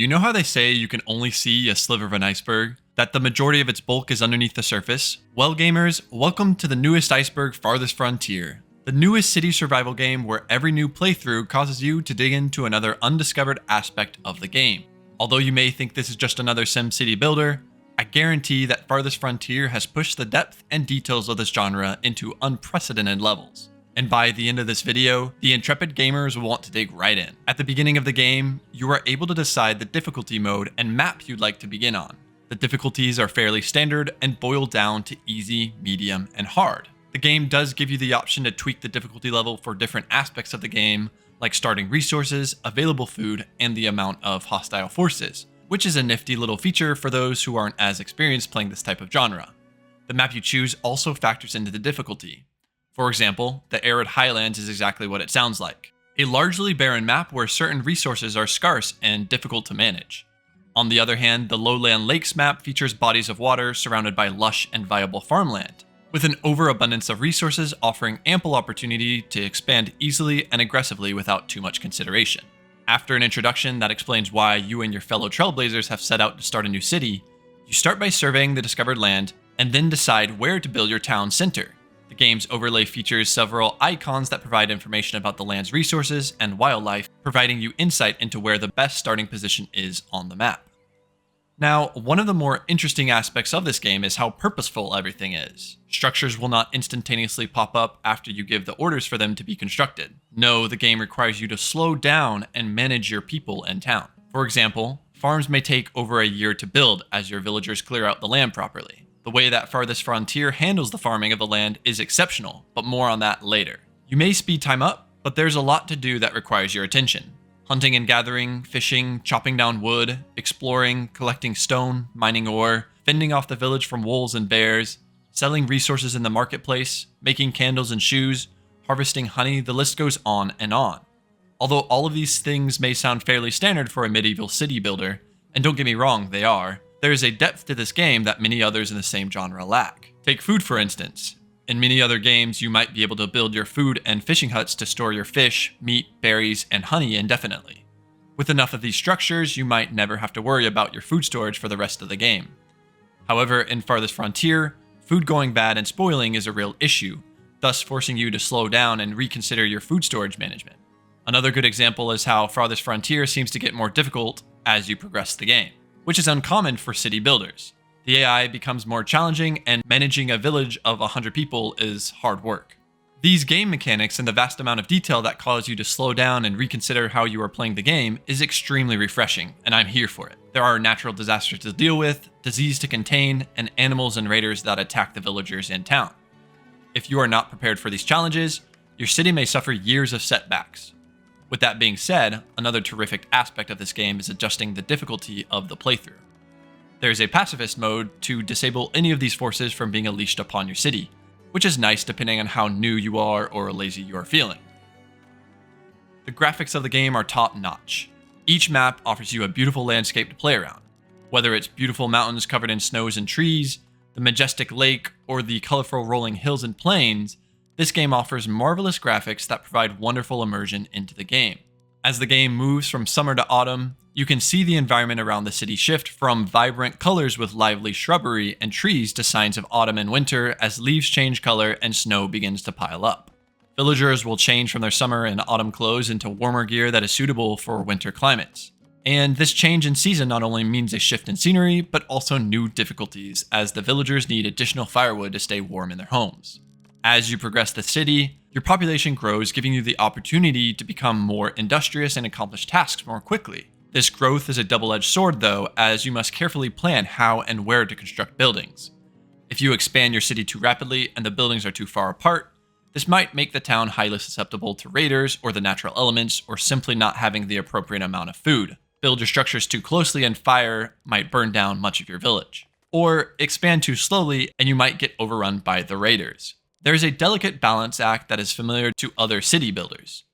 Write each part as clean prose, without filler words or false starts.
You know how they say you can only see a sliver of an iceberg? That the majority of its bulk is underneath the surface? Well, gamers, welcome to the newest iceberg, Farthest Frontier. The newest city survival game where every new playthrough causes you to dig into another undiscovered aspect of the game. Although you may think this is just another SimCity builder, I guarantee that Farthest Frontier has pushed the depth and details of this genre into unprecedented levels. And by the end of this video, the intrepid gamers will want to dig right in. At the beginning of the game, you are able to decide the difficulty mode and map you'd like to begin on. The difficulties are fairly standard and boil down to easy, medium, and hard. The game does give you the option to tweak the difficulty level for different aspects of the game, like starting resources, available food, and the amount of hostile forces, which is a nifty little feature for those who aren't as experienced playing this type of genre. The map you choose also factors into the difficulty. For example, the arid highlands is exactly what it sounds like. A largely barren map where certain resources are scarce and difficult to manage. On the other hand, the lowland lakes map features bodies of water surrounded by lush and viable farmland, with an overabundance of resources offering ample opportunity to expand easily and aggressively without too much consideration. After an introduction that explains why you and your fellow trailblazers have set out to start a new city, you start by surveying the discovered land and then decide where to build your town center. The game's overlay features several icons that provide information about the land's resources and wildlife, providing you insight into where the best starting position is on the map. Now, one of the more interesting aspects of this game is how purposeful everything is. Structures will not instantaneously pop up after you give the orders for them to be constructed. No, the game requires you to slow down and manage your people in town. For example, farms may take over a year to build as your villagers clear out the land properly. The way that Farthest Frontier handles the farming of the land is exceptional, but more on that later. You may speed time up, but there's a lot to do that requires your attention. Hunting and gathering, fishing, chopping down wood, exploring, collecting stone, mining ore, fending off the village from wolves and bears, selling resources in the marketplace, making candles and shoes, harvesting honey, the list goes on and on. Although all of these things may sound fairly standard for a medieval city builder, and don't get me wrong, they are, there is a depth to this game that many others in the same genre lack. Take food for instance. In many other games, you might be able to build your food and fishing huts to store your fish, meat, berries, and honey indefinitely. With enough of these structures, you might never have to worry about your food storage for the rest of the game. However, in Farthest Frontier, food going bad and spoiling is a real issue, thus forcing you to slow down and reconsider your food storage management. Another good example is how Farthest Frontier seems to get more difficult as you progress the game, which is uncommon for city builders. The AI becomes more challenging, and managing a village of 100 people is hard work. These game mechanics and the vast amount of detail that cause you to slow down and reconsider how you are playing the game is extremely refreshing, and I'm here for it. There are natural disasters to deal with, disease to contain, and animals and raiders that attack the villagers in town. If you are not prepared for these challenges, your city may suffer years of setbacks. With that being said, another terrific aspect of this game is adjusting the difficulty of the playthrough. There is a pacifist mode to disable any of these forces from being unleashed upon your city, which is nice depending on how new you are or lazy you are feeling. The graphics of the game are top-notch. Each map offers you a beautiful landscape to play around. Whether it's beautiful mountains covered in snows and trees, the majestic lake, or the colorful rolling hills and plains, this game offers marvelous graphics that provide wonderful immersion into the game. As the game moves from summer to autumn, you can see the environment around the city shift from vibrant colors with lively shrubbery and trees to signs of autumn and winter as leaves change color and snow begins to pile up. Villagers will change from their summer and autumn clothes into warmer gear that is suitable for winter climates. And this change in season not only means a shift in scenery, but also new difficulties as the villagers need additional firewood to stay warm in their homes. As you progress the city, your population grows, giving you the opportunity to become more industrious and accomplish tasks more quickly. This growth is a double-edged sword though, as you must carefully plan how and where to construct buildings. If you expand your city too rapidly and the buildings are too far apart, this might make the town highly susceptible to raiders or the natural elements, or simply not having the appropriate amount of food. Build your structures too closely and fire might burn down much of your village. Or expand too slowly and you might get overrun by the raiders. There is a delicate balance act that is familiar to other city builders.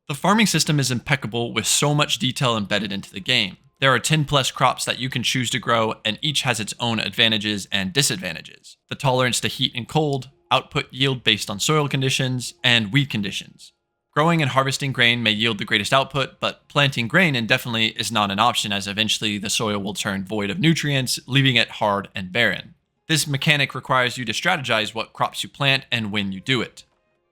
The farming system is impeccable with so much detail embedded into the game. There are 10 plus crops that you can choose to grow, and each has its own advantages and disadvantages. The tolerance to heat and cold, output yield based on soil conditions, and weed conditions. Growing and harvesting grain may yield the greatest output, but planting grain indefinitely is not an option, as eventually the soil will turn void of nutrients, leaving it hard and barren. This mechanic requires you to strategize what crops you plant and when you do it.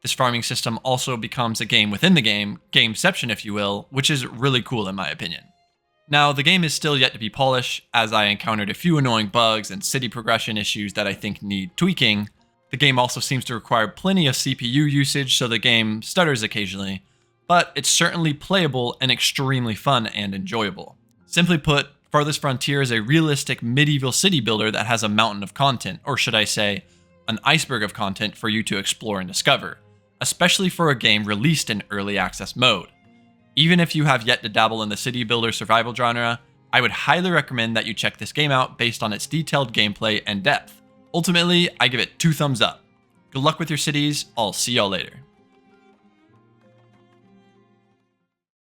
This farming system also becomes a game within the game, gameception if you will, which is really cool in my opinion. Now, the game is still yet to be polished, as I encountered a few annoying bugs and city progression issues that I think need tweaking. The game also seems to require plenty of CPU usage, so the game stutters occasionally, but it's certainly playable and extremely fun and enjoyable. Simply put, Farthest Frontier is a realistic medieval city builder that has a mountain of content, or should I say, an iceberg of content for you to explore and discover, especially for a game released in early access mode. Even if you have yet to dabble in the city builder survival genre, I would highly recommend that you check this game out based on its detailed gameplay and depth. Ultimately, I give it 2 thumbs up. Good luck with your cities, I'll see y'all later.